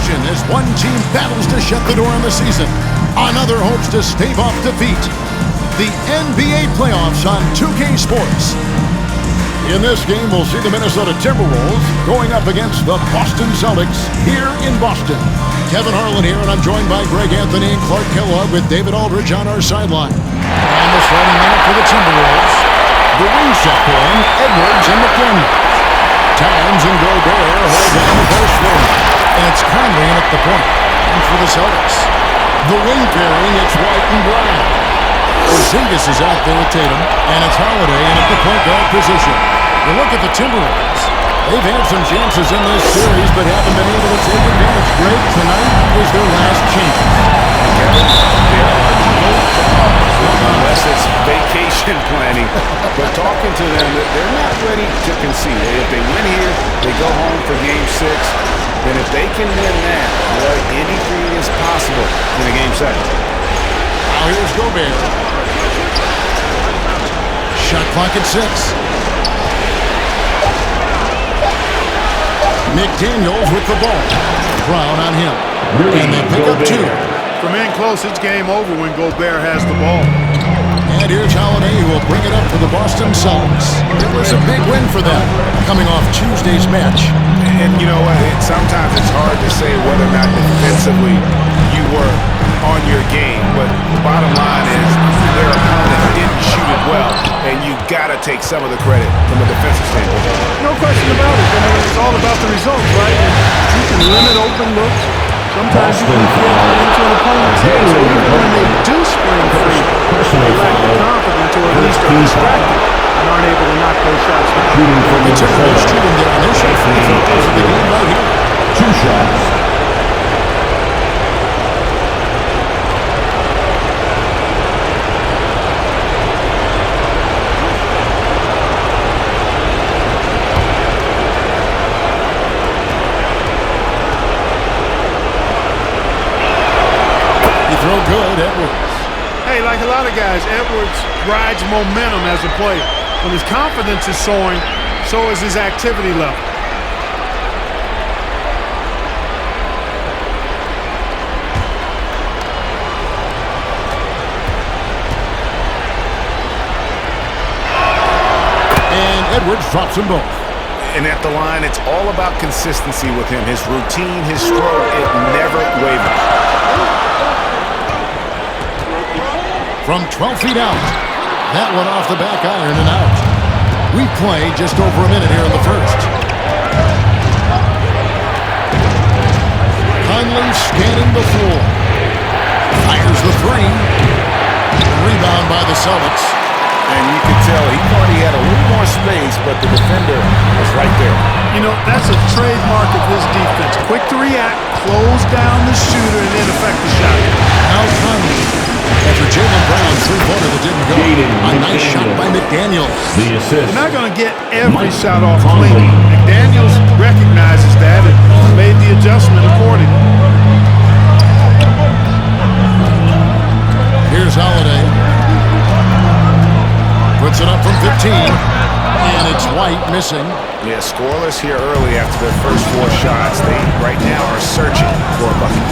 action as one team battles to shut the door on the season. Another hopes to stave off defeat. The NBA playoffs on 2K Sports. In this game, we'll see the Minnesota Timberwolves going up against the Boston Celtics here in Boston. Kevin Harlan here, and I'm joined by Greg Anthony and Clark Kellogg with David Aldridge on our sideline. And the starting lineup for the Timberwolves. The wing set for him, Edwards and McDaniel. Towns and Gobert hold down the first floor. And it's Conley in at the point. And for the Celtics. The wing pairing, it's White and Brown. Porzingis is out there with Tatum. And it's Holiday in at the point guard position. You look at the Timberwolves. They've had some chances in this series, but haven't been able to take advantage. Greg, tonight is their last chance. Kevin, there are no problems unless it's vacation planning. But talking to them, they're not ready to concede. If they win here, they go home for Game 6. And if they can win that, boy, anything is possible in a Game 7. Now here's Gobert. Shot clock at 6. McDaniels with the ball. Brown on him. And they pick up 2. From in close, it's game over when Gobert has the ball. And here's Holiday, who will bring it up for the Boston Celtics. It was a big win for them, coming off Tuesday's match. And you know what? Sometimes it's hard to say whether or not defensively you were on your game. But the bottom line is their opponent didn't shoot it well. And you got to take some of the credit from a defensive standpoint. No question about it. I mean, it's all about the results, right? You can limit open looks. Sometimes you can get into an opponent's head. So even when they do spring free, they lack the confidence or at least are distracted and aren't able to knock those shots down. The Timberwolves shooting their initial free throws of the game right here. 2 shots. Good, Edwards. Hey, like a lot of guys, Edwards rides momentum as a player. When his confidence is soaring, so is his activity level. And Edwards drops them both. And at the line, it's all about consistency with him. His routine, his stroke, it never wavers. From 12 feet out. That one off the back iron and out. We play just over a minute here in the first. Conley scanning the floor. Fires the 3. Rebound by the Celtics. And you can tell he thought he had a little more space, but the defender was right there. You know, that's a trademark of his defense. Quick to react, close down the shooter, and then affect the shot. Now Conley. After Jaylen Brown's three-pointer that didn't go. A nice shot by McDaniels. The assist. You're not going to get every shot off clean. McDaniels recognizes that and made the adjustment accordingly. Here's Holiday. Puts it up from 15. And it's White missing. Yeah, scoreless here early after their first 4 shots. They right now are searching for a bucket.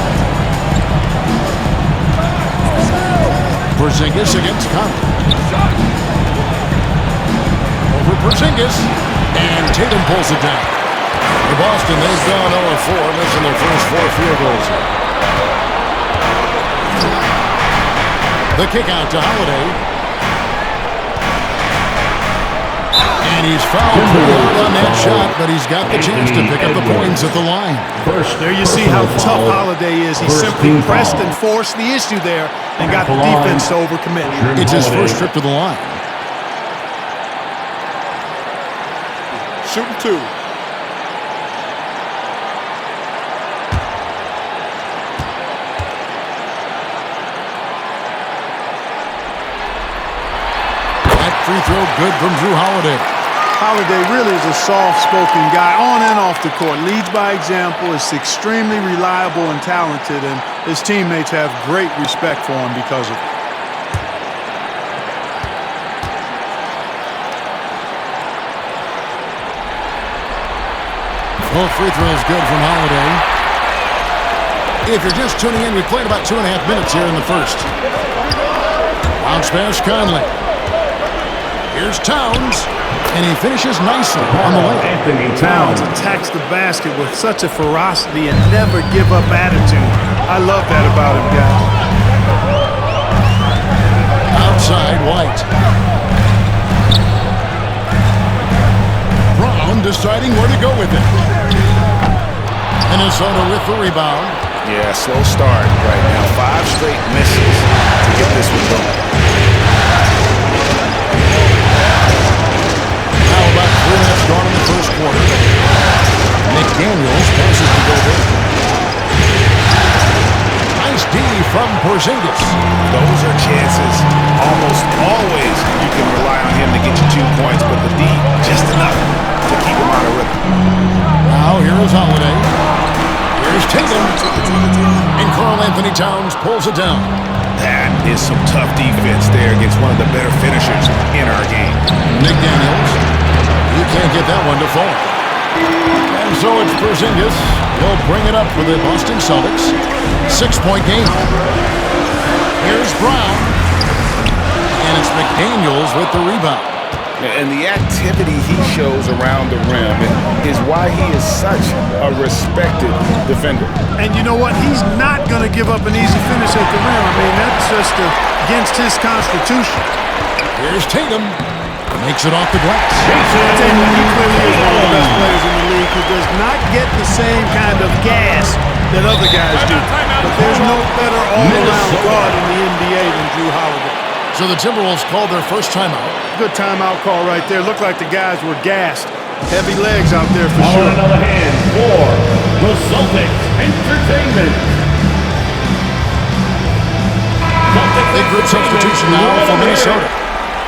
Porzingis against Conley. Over Porzingis. And Tatum pulls it down. For Boston, they've gone 0-4, missing their first 4 field goals. The kick out to Holiday. And he's fouled on that shot, but he's got the chance to pick up the points at the line. There you see how tough Holiday is. He simply pressed and forced the issue there and got the defense to overcommit. It's his first trip to the line. Shooting 2. That free throw good from Drew Holiday. Holiday really is a soft-spoken guy on and off the court. Leads by example, is extremely reliable and talented, and his teammates have great respect for him because of it. Both free throws good from Holiday. If you're just tuning in, we played about 2.5 minutes here in the first. Bounce pass, Conley. Here's Towns, and he finishes nicely on the lane. Anthony Towns attacks the basket with such a ferocity and never give up attitude. I love that about him, guys. Outside, White. Brown deciding where to go with it. Minnesota with the rebound. Yeah, slow start right now. 5 straight misses to get this one going. Now about 3 minutes gone in the first quarter. McDaniels passes to Gobert. Nice D from Porzingis. Those are chances. Almost always you can rely on him to get you 2 points, but the D just enough to keep him out of rhythm. Now here is Holiday. Here's Tatum. And Karl Anthony Towns pulls it down. That is some tough defense there against one of the better finishers in our game. McDaniels. You can't get that one to fall. And so it's Porzingis. He'll bring it up for the Boston Celtics. 6-point game. Here's Brown. And it's McDaniels with the rebound. And the activity he shows around the rim is why he is such a respected defender. And you know what? He's not going to give up an easy finish at the rim. I mean, that's just against his constitution. Here's Tatum. Makes it off the glass. I tell you what, he clearly is one of the best players in the league who does not get the same kind of gas that other guys do. But there's no better all-around guard in the NBA than Drew Holiday. So the Timberwolves called their first timeout. Good timeout call right there. Looked like the guys were gassed. Heavy legs out there for sure. Another hand for the Celtics Entertainment. Big group substitution now for Minnesota.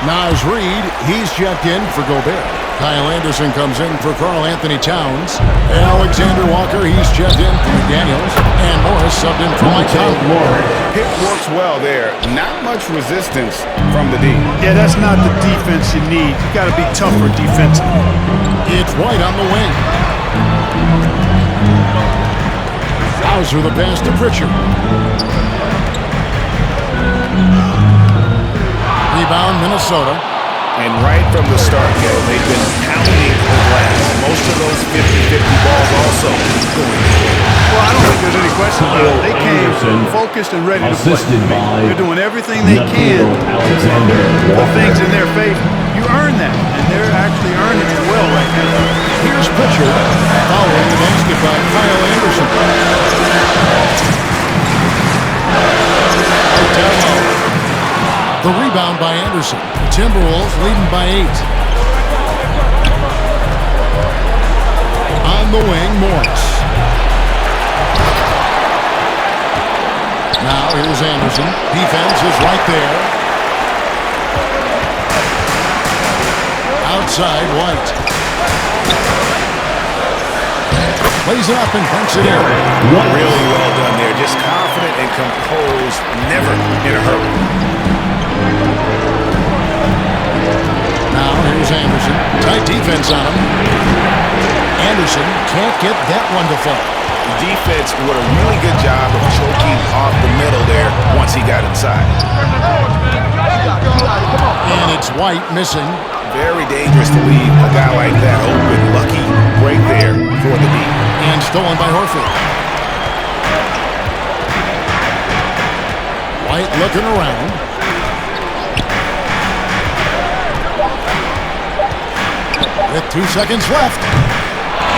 Naz Reid, he's checked in for Gobert. Kyle Anderson comes in for Karl Anthony Towns. Alexander Walker, he's checked in for McDaniels. And Morris subbed in for Mike Conley. Pick works well there. Not much resistance from the D. Yeah, that's not the defense you need. You got to be tougher defensively. It's White on the wing. Hauser the pass to Pritchard. Rebound, Minnesota. And right from the start, they've been pounding the glass. Most of those 50-50 balls also going away. Well, I don't think there's any question about it. They came focused and ready to play. They're doing everything they can to put things in their favor. You earn that, and they're actually earning it well right now. Here's Pritchard following the basket by Kyle Anderson. The rebound by Anderson. Timberwolves leading by 8. On the wing, Morris. Now here's Anderson. Defense is right there. Outside, White. Plays it up and punks it in. Really well done there. Just confident and composed. Never in a hurry. Now here's Anderson. Tight defense on him. Anderson can't get that one to fall. The defense did a really good job of choking off the middle there once he got inside. And it's White missing. Very dangerous to leave a guy like that open. Lucky break there for the D. And stolen by Horford. White looking around. With 2 seconds left.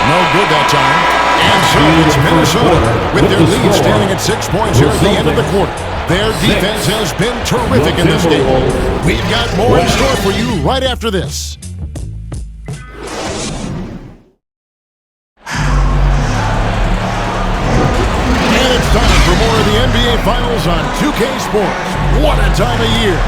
No good that time. And so it's Minnesota with their lead standing at 6 points here at the end of the quarter. Their defense has been terrific in this game. We've got more in store for you right after this. And it's time for more of the NBA Finals on 2K Sports. What a time of year.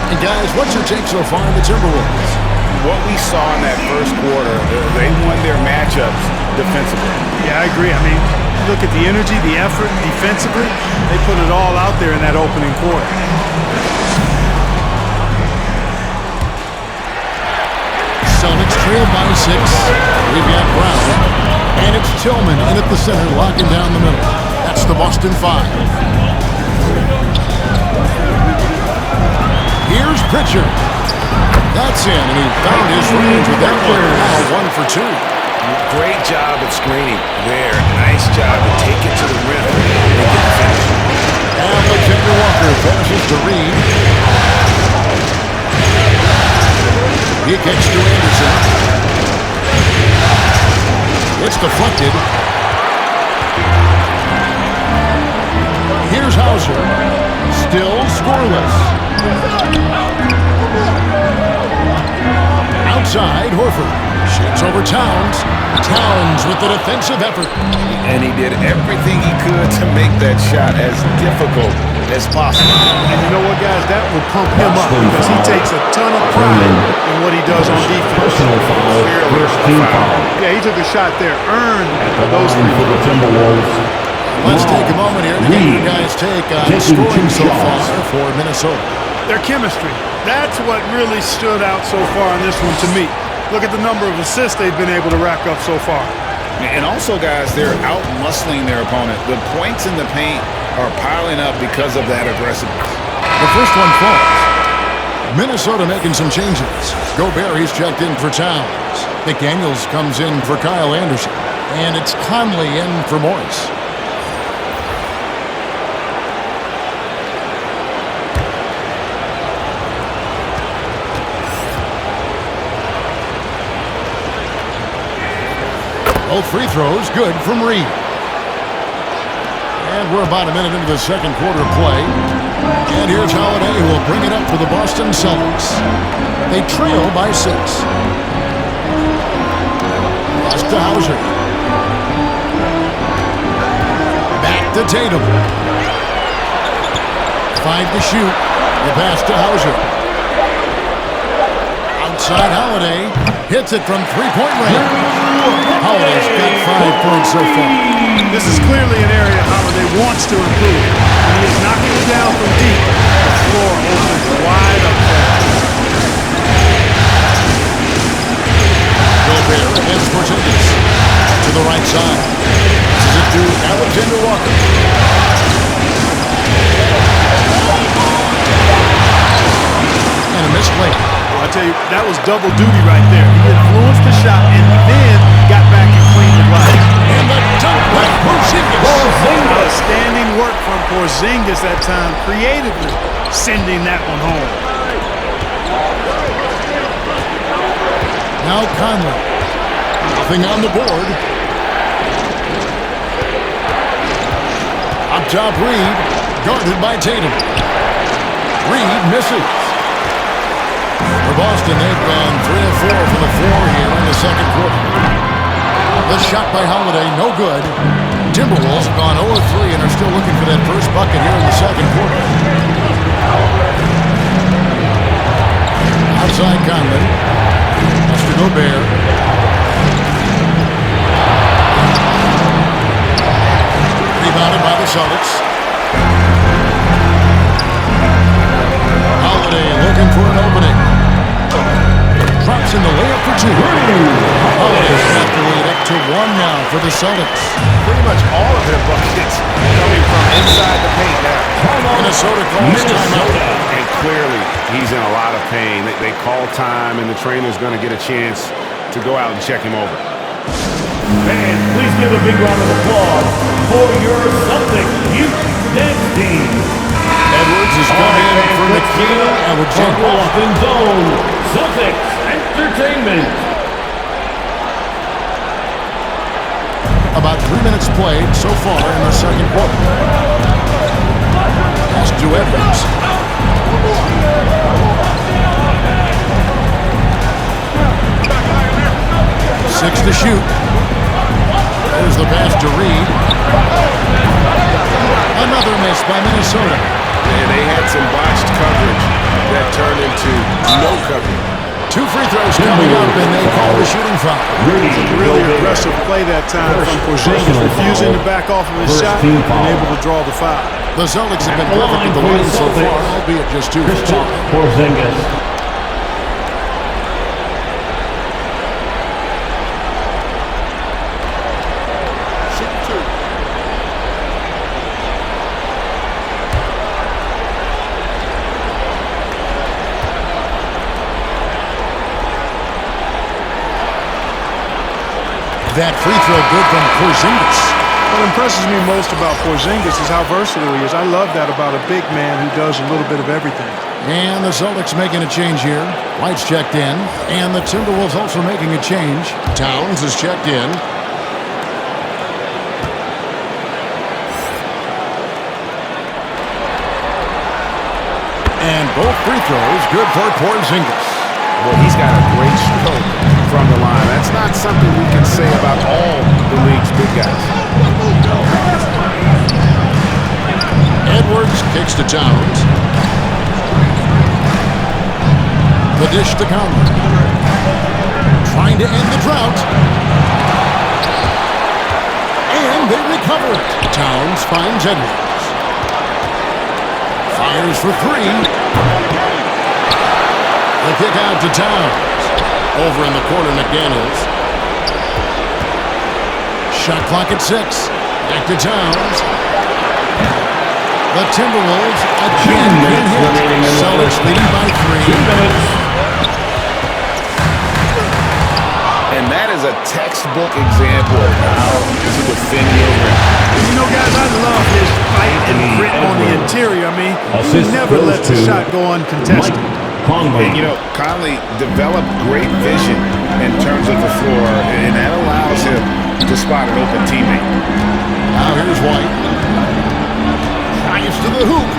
And guys, what's your take so far on the Timberwolves? What we saw in that first quarter, they won their matchups defensively. Yeah, I agree. I mean, look at the energy, the effort defensively. They put it all out there in that opening quarter. Celtics trail by 6. We've got Brown. And it's Tillman in at the center, locking down the middle. That's the Boston Boston 5. Here's Pritchard. That's in, and he found his range with that one. Now 1 for 2. Great job at screening there. Nice job to take it to the rim and get the finish. Alexander Walker passes to Reed. He kicks to Anderson. It's deflected. Here's Hauser. Still scoreless. Outside, Horford. Shoots over Towns. Towns with the defensive effort. And he did everything he could to make that shot as difficult as possible. And you know what, guys? That will pump him up because he takes a ton of pride in what he does on defense. Personal foul, first team foul. Yeah, he took a shot there, earned The those line for the Timberwolves. Let's take a moment here to get you guys' take on scoring so far for Minnesota. Their chemistry. That's what really stood out so far in this one to me. Look at the number of assists they've been able to rack up so far. And also, guys, they're out-muscling their opponent. The points in the paint are piling up because of that aggressiveness. The first one falls. Minnesota making some changes. Gobert, he's checked in for Towns. McDaniels comes in for Kyle Anderson. And it's Conley in for Morris. Both free throws good from Reed. And we're about a minute into the second quarter play. And here's Holiday, who will bring it up for the Boston Celtics. They trail by 6. Pass to Hauser. Back to Tatum. 5 to shoot. The pass to Hauser. Outside Holiday. Hits it from three-point range. Holiday's got 5 points so far. This is clearly an area Holiday wants to improve. When he is knocking it down from deep, the floor opens wide up. Gobert against Porzingis. To the right side. This is it to Alexander Walker. And a missed layup. I tell you, that was double duty right there. He influenced the shot and then got back and cleaned the glass. And the dunk by Porzingis. Outstanding work from Porzingis that time, creatively sending that one home. Now Conley. Nothing on the board. Up top Reed. Guarded by Tatum. Reed misses. For Boston, they've gone 3 of 4 from the floor here in the second quarter. The shot by Holiday, no good. Timberwolves have gone 0 of 3 and are still looking for that first bucket here in the second quarter. Outside Conley. Mr. Gobert. Rebounded by the Celtics. Holiday looking for an opening. Drops in the layup for 2. Holiday's got the lead up to 1 now for the Celtics. Pretty much all of their buckets coming from inside the paint now. Minnesota calls timeout. And clearly, he's in a lot of pain. They call time, and the trainer's going to get a chance to go out and check him over. Fans, please give a big round of applause for your Celtics youth dance team. Edwards is coming in for McKee. Alexander Boston Zone, Celtics Entertainment. About 3 minutes played so far in the second quarter. Pass to Edwards. Six to shoot. There's the pass to Reed. Another miss by Minnesota. And they had some botched coverage that turned into no coverage. 2 free throws coming up, and they call the shooting foul. Really aggressive play that time from Porzingis, refusing to back off of his shot and able to draw the foul. The Celtics have been perfect at the line so far, albeit just 2 for 2. Porzingis. That free throw good from Porzingis. What impresses me most about Porzingis is how versatile he is. I love that about a big man who does a little bit of everything. And the Celtics making a change here. White's checked in. And the Timberwolves also making a change. Towns is checked in. And both free throws good for Porzingis. Well, he's got a great stroke from the line. That's not something we can say about all the league's big guys. Edwards kicks to Towns. The dish to Conley. Trying to end the drought. And they recover it. Towns finds Edwards. Fires for three. The kick out to Towns. Over in the corner, McDaniels. Shot clock at 6. Back to Towns. The Timberwolves again get hit. Celtics leading by 3. And that is a textbook example of how to defend your rim. You know, guys, I love his fight and grit on the interior. I mean, he never lets a shot go uncontested. And, you know, Conley developed great vision in terms of the floor, and that allows him to spot an open teammate. Now here's White. Drives to the hoop.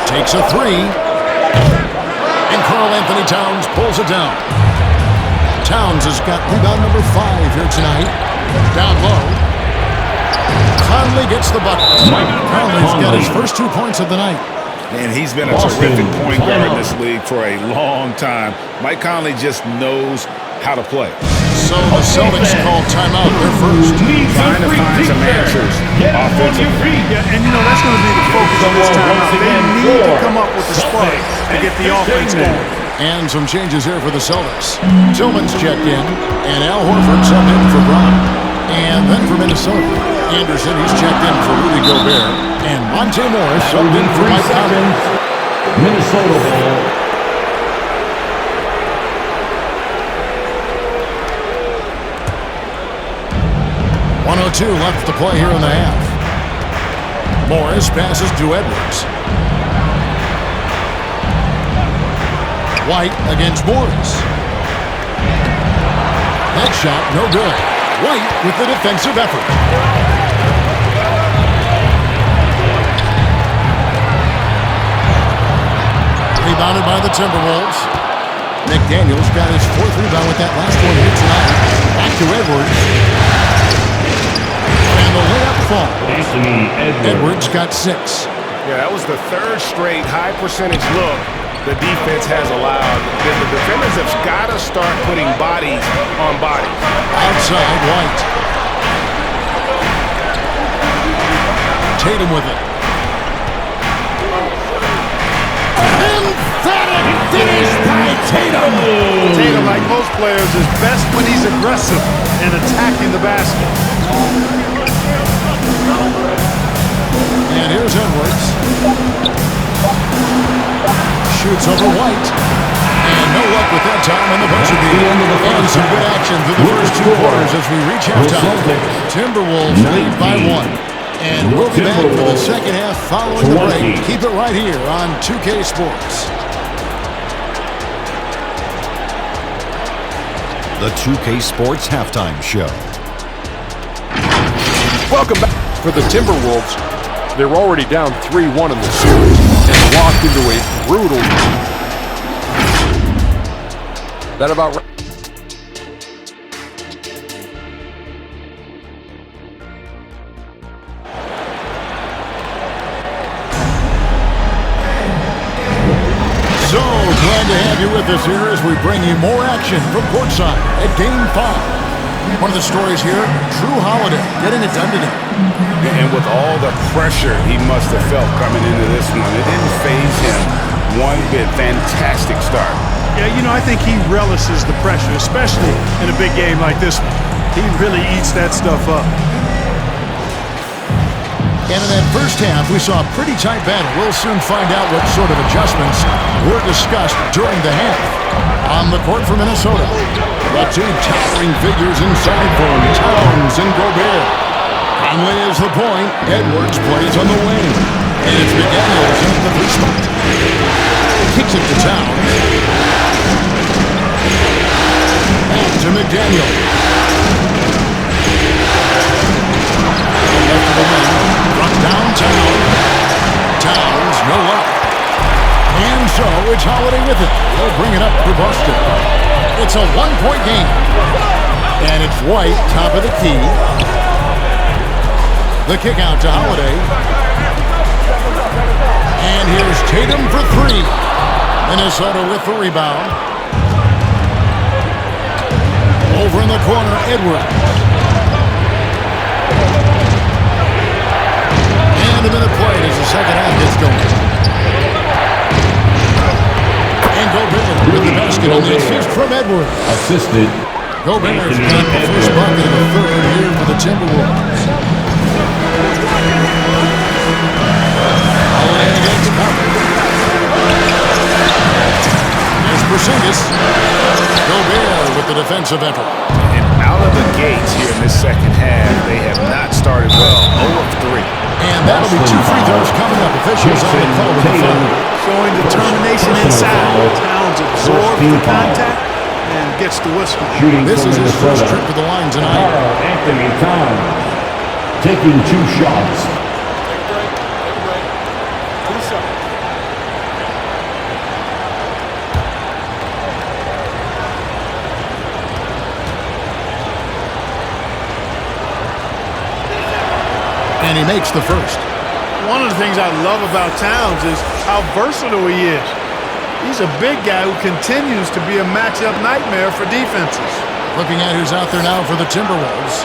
Takes a three. And Karl Anthony Towns pulls it down. Towns has got rebound number 5 here tonight. Down low. Conley gets the bucket. Conley's got his first 2 points of the night. And he's been a terrific point guard in this league for a long time. Mike Conley just knows how to play. So the Celtics call timeout. They're first. Trying to find some answers offensively. Yeah, and you know, that's going to be the focus of this timeout. They need to come up with the spark to get the offense going. And some changes here for the Celtics. Tillman's checked in, and Al Horford subbed in for Brown. And then for Minnesota, Anderson, he's checked in for Rudy Gobert. And Monte Morris subbed in for Mike Conley. Minnesota ball. 1:02 left to play here in the half. Morris passes to Edwards. White against Morris. That shot, no good. White with the defensive effort. Rebounded by the Timberwolves. McDaniels got his 4th rebound with that last one here tonight. Back to Edwards. And the layup falls. Edwards got 6. Yeah, that was the 3rd straight high percentage look the defense has allowed. The defenders have got to start putting bodies on bodies. Outside, White. Tatum with it. Emphatic finish by Tatum. Tatum, like most players, is best when he's aggressive and attacking the basket. And here's Edwards. Shoots over White. And no luck with that time on the buzzer beater. And some good action through the first 2 quarters as we reach halftime. Timberwolves lead by 1. And we'll be back for the second half following the break. Keep it right here on 2K Sports. The 2K Sports Halftime Show. Welcome back. For the Timberwolves, they were already down 3-1 in the series and locked into a brutal. That about right. So glad to have you with us here as we bring you more action from courtside at Game 5. One of the stories here, Drew Holiday getting it done today. And with all the pressure he must have felt coming into this one, it didn't faze him one bit. Fantastic start. Yeah, you know, I think he relishes the pressure, especially in a big game like this one. He really eats that stuff up. And in that first half, we saw a pretty tight battle. We'll soon find out what sort of adjustments were discussed during the half. On the court for Minnesota, the two towering figures inside for Towns and Gobert. Conley is the point. Edwards plays on the wing. And it's McDaniels in the free spot. Kicks it to Towns. Back to McDaniel. Left of the wing. From downtown. Towns, no luck. And so it's Holiday with it. They'll bring it up for Boston. It's a one-point game. And it's White, top of the key. The kick out to Holiday. And here's Tatum for three. Minnesota with the rebound. Over in the corner, Edwards. And a minute played as the second half gets going. And Gobert with the basket on the assist from Edwards. Assisted. Gobert's got the first bucket of the third here for the Timberwolves. Holiday against Conley. There's Porzingis. Gobert with the defensive effort. And out of the gates here in this second half, they have not started well. 0 of 3. And that'll be 2 free throws coming up. Officials on the call with the foul. Showing determination inside. Towns absorbs the contact and gets the whistle. This is his first trip to the line tonight. Anthony Towns taking 2 shots. And he makes the first. One of the things I love about Towns is how versatile he is. He's a big guy who continues to be a matchup nightmare for defenses. Looking at who's out there now for the Timberwolves.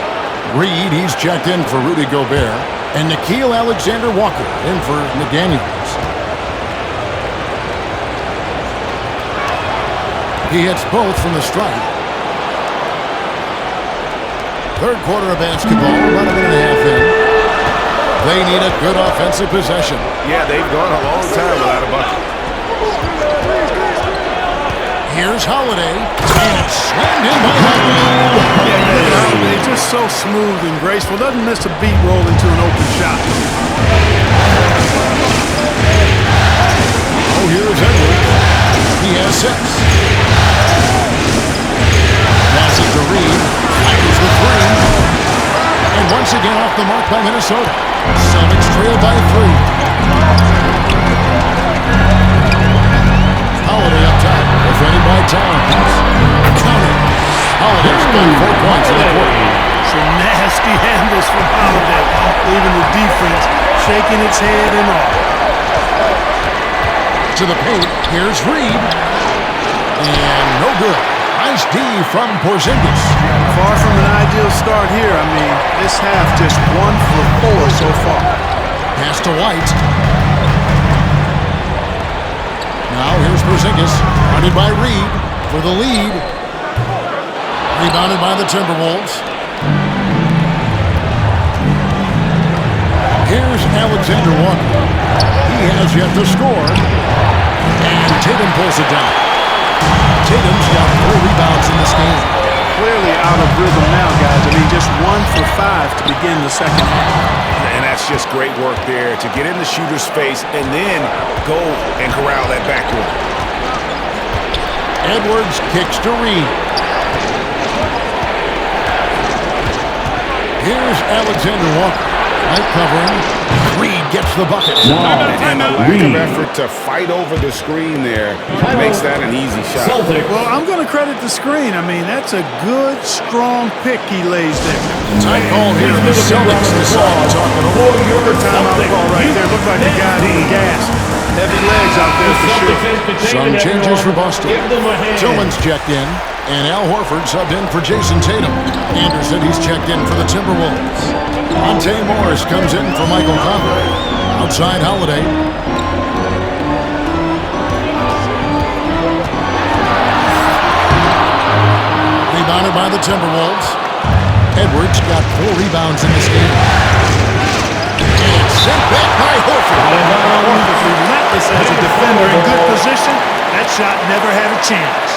Reed, he's checked in for Rudy Gobert. And Nickeil Alexander-Walker in for McDaniels. He hits both from the stripe. Third quarter of basketball, about a minute and a half in. They need a good offensive possession. Yeah, they've gone a long time without a bucket. Here's Holiday, and it's slammed in by Holiday. They're just so smooth and graceful. Doesn't miss a beat roll into an open shot. Oh, here's Edwards. He has 6. Pass it to Reed. Fires the 3. And once again off the mark by Minnesota. Celtics trail by 3. Holiday up top, defended by Towns. Counter. Holiday's got 4 points in the quarter. Some nasty handles from Holiday, leaving the defense shaking its head and all. To the paint, here's Reed. And no good. Nice D from Porzingis. Far from an ideal start here. I mean, this half just 1 for 4 so far. Pass to White. Now here's Porzingis, guarded by Reed for the lead. Rebounded by the Timberwolves. Here's Alexander-Walker. He has yet to score. And Tatum pulls it down. Tatum's got 4 rebounds in this game. Clearly out of rhythm now, guys. I mean, just 1 for 5 to begin the second half. And that's just great work there to get in the shooter's space and then go and corral that backcourt. Edwards kicks to Reed. Here's Alexander-Walker. Right covering. Reed gets the bucket. And the lack of effort to fight over the screen there makes that an easy shot. Well, I'm going to credit the screen. I mean, that's a good, strong pick he lays there. Tight call here. The Celtics decide to talk it over. Timeout call right there. Looked like the guy being gassed. Heavy legs out there for sure. Some changes for Boston. Tillman's checked in, and Al Horford subbed in for Jason Tatum. Anderson, he's checked in for the Timberwolves. Monte Morris comes in for Michael Conley. Outside Holiday. Rebounded by the Timberwolves. Edwards got 4 rebounds in this game. And it's sent back by Horford. Horford's relentless as a defender in good position. That shot never had a chance.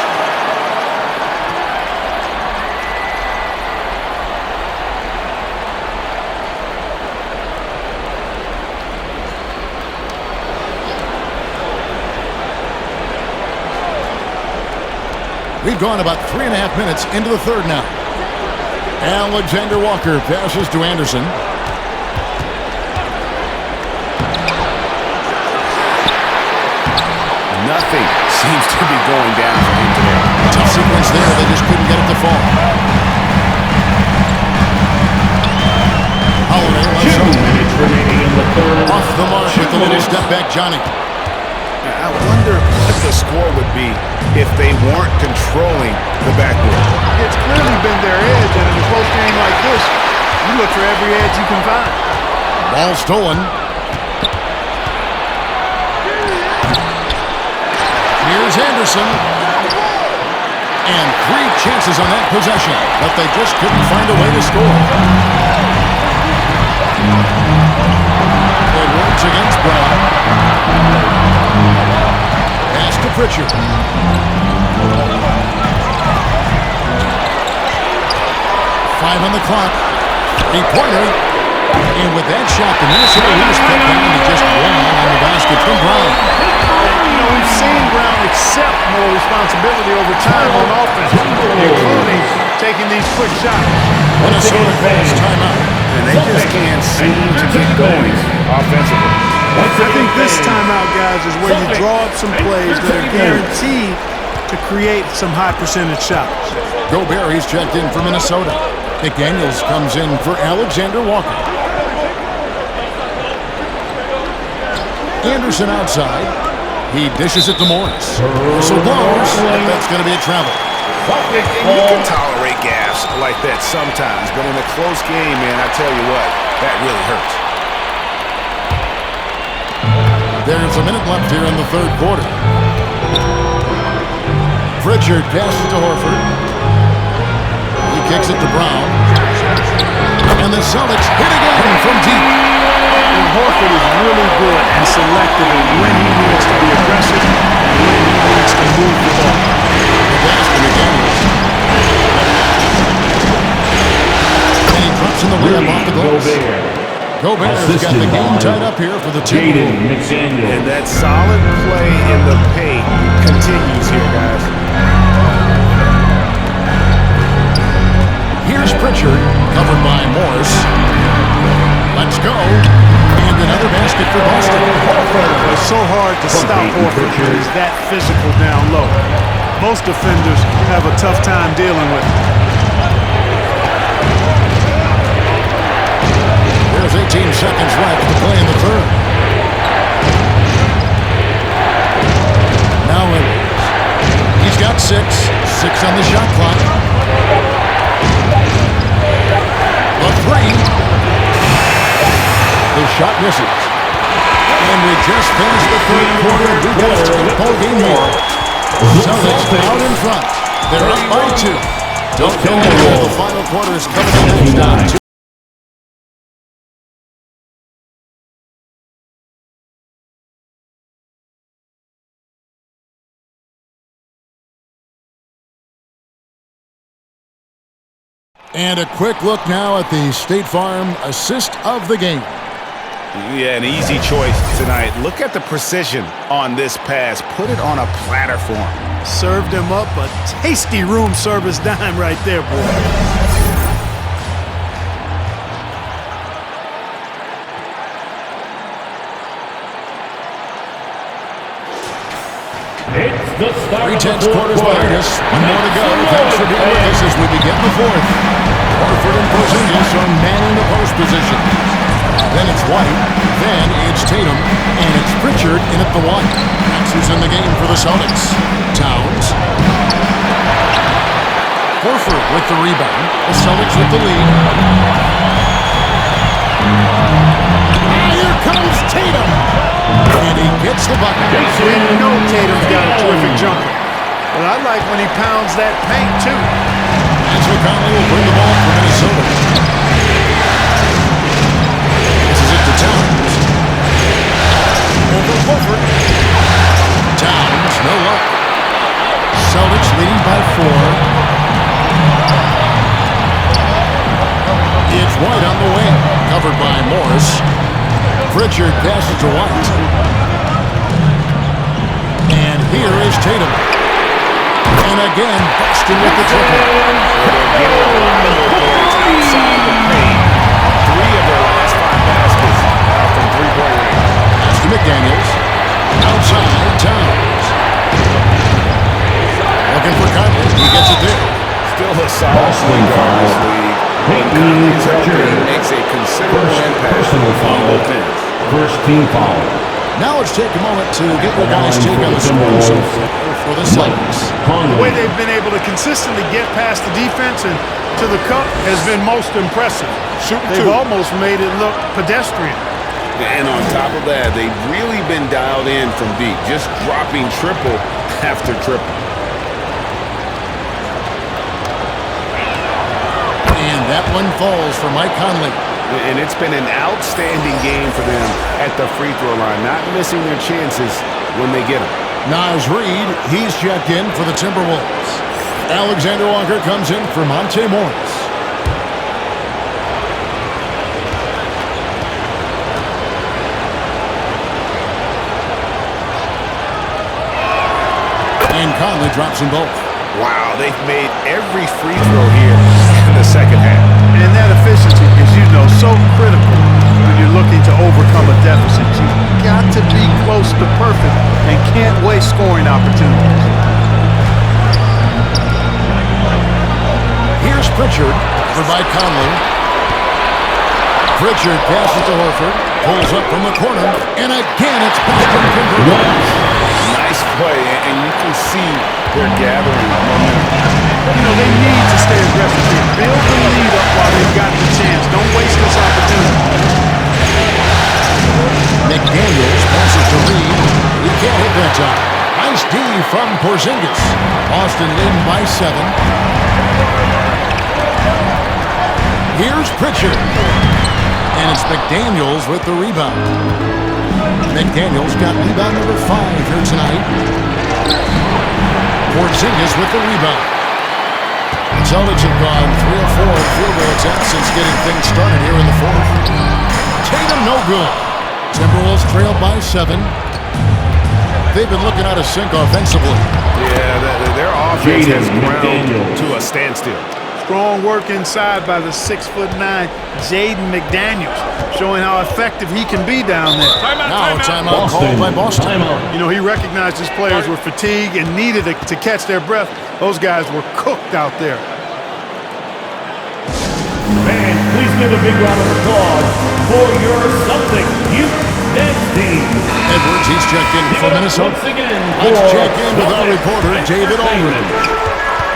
We've gone about 3.5 minutes into the third now. Alexander Walker passes to Anderson. Nothing seems to be going down for him today. Tough sequence there. They just couldn't get it to fall. Holiday lets 2 minutes remaining in the third. off the mark with the little step back, Johnny. I wonder what the score would be if they weren't controlling the backboard. It's clearly been their edge, and in a close game like this, you look for every edge you can find. Ball stolen. Here's Anderson. And 3 chances on that possession, but they just couldn't find a way to score. It works against Brown. Pass to Pritchard. 5 on the clock. 3-pointer. And with that shot, the Minnesota Winners cut down to just 1 on the basket from Brown. You know, we've seen Brown accept more responsibility over time on offense, including taking these quick shots. Minnesota calls timeout. And they just can't seem to get going offensively. I think this timeout, guys, is where you draw up some plays that are guaranteed to create some high percentage shots. Gobert, he's checked in for Minnesota. McDaniels comes in for Alexander Walker. Anderson outside. He dishes it to Morris. Whistle blows. That's going to be a travel. And you can tolerate gaffes like that sometimes, but in a close game, man, I tell you what, that really hurts. There's a minute left here in the third quarter. Pritchard passes to Horford. He kicks it to Brown. And the Celtics hit again from deep. And Horford is really good and selective in when he needs to be aggressive and when he needs to move the ball. The pass to McDaniels. And he drops in the layup off the glass. Gobert's got the game tied up here for the Timberwolves. And that solid play in the paint continues here, guys. Here's Pritchard, covered by Morris. Let's go. And another basket for Boston. It's so hard to stop Horford when he's that physical down low. Most defenders have a tough time dealing with him. There's 18 seconds left to play in the third. Now he's got 6 on the shot clock. The 3. The shot misses. And we just finished the third quarter. We've got a 10-point game here. Celtics out in front. They're up by 2. Don't go anywhere. The final quarter is coming up next. And a quick look now at the State Farm assist of the game. Yeah, an easy choice tonight. Look at the precision on this pass. Put it on a platter for him. Served him up a tasty room service dime right there, boy. It's the start 3/10 quarters behind us. 1 more to go. Thanks for being with us as we begin the fourth. Horford and Porzingis are manning the post position. Then it's White. Then it's Tatum. And it's Pritchard in at the 1. That's who's in the game for the Celtics. Towns. Horford with the rebound. The Celtics with the lead. And here comes Tatum. And he gets the bucket. We know Tatum's got a terrific jumper. But I like when he pounds that paint, too. Angelo Conley will bring the ball for Minnesota. This is it to Towns. Over Horford. Downs, no luck. Celtics leading by 4. It's White on the wing, covered by Morris. Pritchard passes to White. And here is Tatum. And again, Boston with the triple. Outside the paint. 3 of their last 5 baskets are from three-point range. Pass to McDaniels. Outside, Towns. Looking for Conley. He gets it there. Still a solid point guard in this league. When Conley's healthy, he makes a considerable impact on both ends. First team foul. Now let's take a moment to get your guys' take on the scoring so far for the Celtics. The way they've been able to consistently get past the defense and to the cup has been most impressive. They've almost made it look pedestrian. And on top of that, they've really been dialed in from deep, just dropping triple after triple. And that one falls for Mike Conley. And it's been an outstanding game for them at the free throw line, not missing their chances when they get them. Naz Reid, he's checked in for the Timberwolves. Alexander Walker comes in for Monte Morris. And Conley drops them both. Wow, they've made every free throw here in the second half. And that efficiency is, so critical when you're looking to overcome a deficit. You've got to be close to perfect and can't waste scoring opportunities. Here's Pritchard, covered by Conley. Pritchard passes to Horford, pulls up from the corner, and again it's Boston converted. Nice play, and you can see they're gathering momentum. They need to stay aggressive here. Build the lead up while they've got the chance. Don't waste this opportunity. McDaniels passes to Reid. He can't hit that time. Nice D from Porzingis. Boston leading by 7. Here's Pritchard. And it's McDaniels with the rebound. McDaniels got rebound number 5 here tonight. Porzingis with the rebound. The Celtics have gone 3 of 4 field goal attempts since getting things started here in the 4th. Tatum no good. Timberwolves trailed by 7. They've been looking out of sync offensively. Yeah, their offense has ground to a standstill. Strong work inside by the 6'9" Jaden McDaniels, showing how effective he can be down there. Timeout called by Boston. He recognized his players were fatigued and needed to catch their breath. Those guys were cooked out there. Fans, please give a big round of applause for your Celtics youth dance team. Edwards, he's checked in for Minnesota. Once again, Let's check in with our reporter, David Aldridge.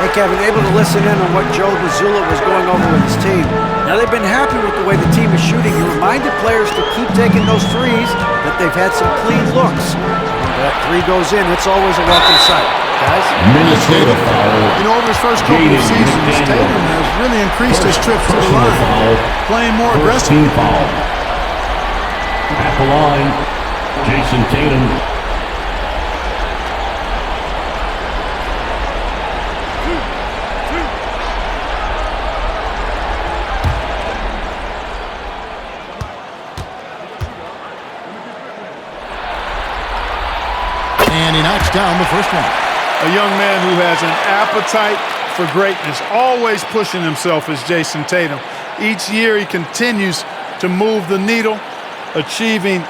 Hey, Kevin, able to listen in on what Joe Mazzulla was going over with his team. Now, they've been happy with the way the team is shooting. He reminded players to keep taking those threes, that they've had some clean looks. When that 3 goes in, it's always a welcome sight. Guys? Minnesota foul. Over his first couple of seasons, Tatum has really increased his trips to the line, playing more aggressive. Team foul. At the line, Jason Tatum. And he knocks down the first one. A young man who has an appetite for greatness, always pushing himself is Jason Tatum. Each year he continues to move the needle, achieving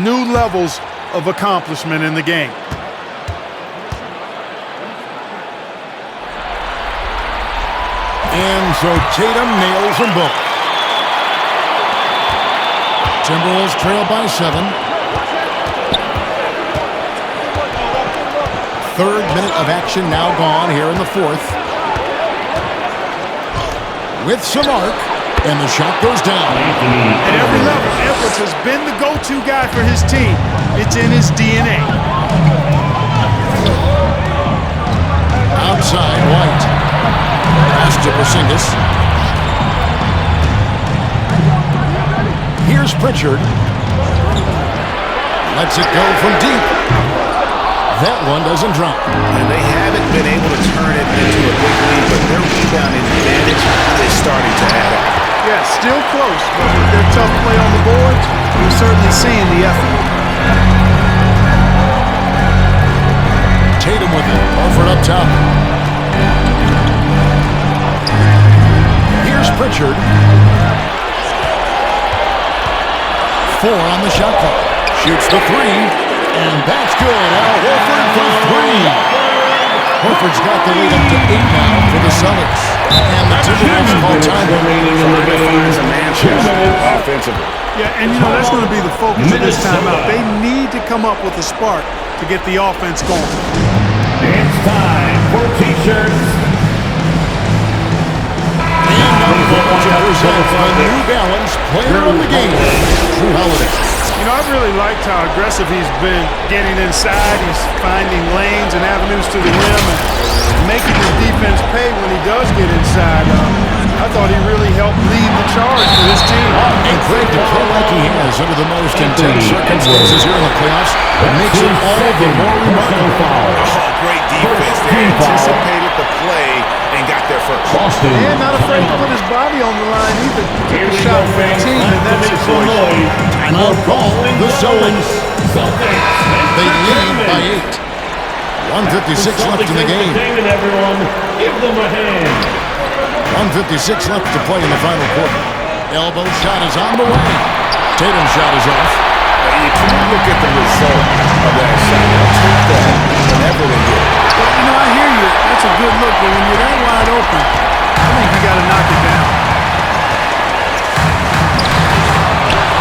new levels of accomplishment in the game. And so Tatum nails them both. Timberwolves trail by 7. 3rd minute of action now gone here in the 4th. With some arc, and the shot goes down. At every level, Edwards has been the go-to guy for his team. It's in his DNA. Outside, White. Pass to Porzingis. Here's Pritchard. Lets it go from deep. That one doesn't drop. And they haven't been able to turn it into a big lead, but their rebounding advantage is starting to add up. Yeah, still close, but with their tough play on the boards, you're certainly seeing the effort. Tatum with it. Horford up top. Here's Pritchard. 4 on the shot clock. Shoots the 3, and that's good. Al Horford for 3. Horford's got the lead up to 8 now for the Celtics. And the Timberwolves call time. Finds a man offensively. Yeah, and that's going to be the focus of this timeout. They need to come up with a spark to get the offense going. It's time for T-shirts. And now to present the New Balance Player of the Game, Drew Holiday. I really liked how aggressive he's been getting inside. He's finding lanes and avenues to the rim and making his defense pay when he does get inside. I thought he really helped lead the charge for this team. And Greg, to play like he has under the most intense circumstances here in the playoffs makes it all the more remarkable. Oh, great defense. They anticipated the play and got there first. And not afraid to put his body on the line either. Took a shot for the team in that situation. Timeout call. The Celtics. They lead by 8. 1:56 left in the game. Everyone, give them a hand. 1:56 left to play in the final quarter. Elbow shot is on the way. Tatum's shot is off. You can look at the result of that shot. They'll take that whenever they get it. Well, I hear you. That's a good look, but when you're that wide open, I think you got to knock it down.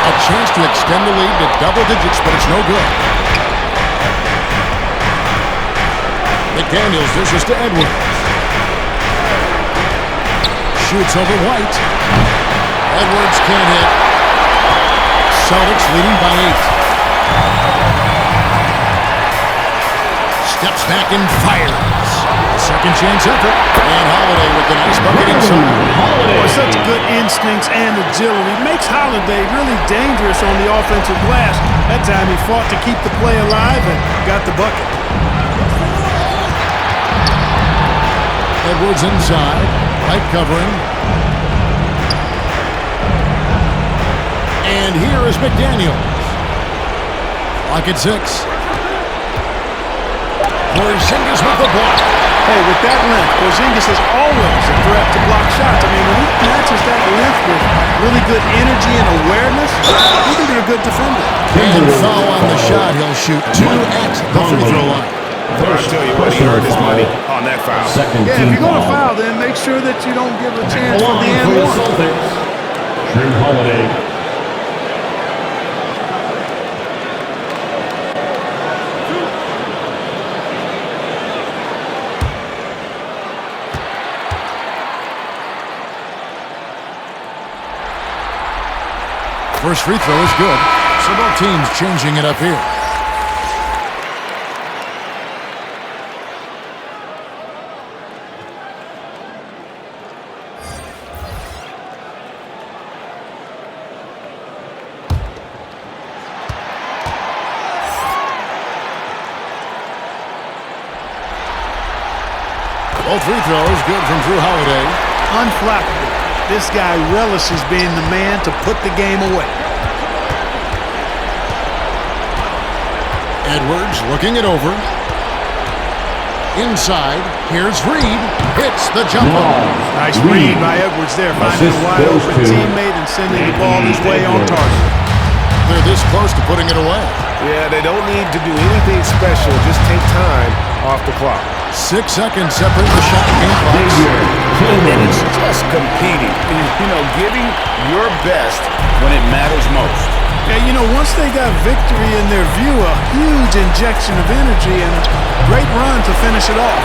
A chance to extend the lead to double digits, but it's no good. McDaniels dishes to Edwards. Shoots over White. Edwards can't hit. Celtics leading by 8. Steps back and fires. Second chance effort. And Holiday with the nice bucket inside. Boy, such good instincts and agility. Makes Holiday really dangerous on the offensive glass. That time he fought to keep the play alive and got the bucket. Edwards inside. Tight covering. And here is McDaniels. Clock at 6. Porzingis with the block. Hey, with that length, Porzingis is always a threat to block shots. I mean, when he matches that length with really good energy and awareness, he can be a good defender. And foul on the shot. He'll shoot 2 at the free throw line. I'll tell you what, he earned his money on that foul. Yeah, if you're going to foul, then make sure that you don't give a chance for the and one. Drew Holiday. First free throw is good. So both teams changing it up here. Both free throws good from Drew Holiday. Unflappable. This guy relishes being the man to put the game away. Edwards looking it over. Inside, here's Reed. Hits the jumper. Nice read by Edwards there, finding a wide open teammate and sending the ball his way on target. They're this close to putting it away. Yeah, they don't need to do anything special. Just take time off the clock. 6 seconds separate the shot game clock. And it's just competing. Giving your best when it matters most. Yeah, once they got victory in their view, a huge injection of energy and a great run to finish it off.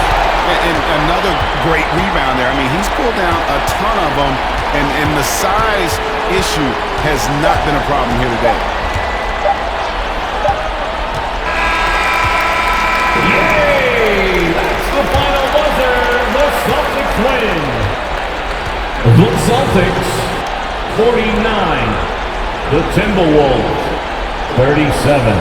And another great rebound there. I mean, he's pulled down a ton of them, and the size issue has not been a problem here today. Yay! That's the final buzzer. The Celtics win. The Celtics 49. The Timberwolves 37.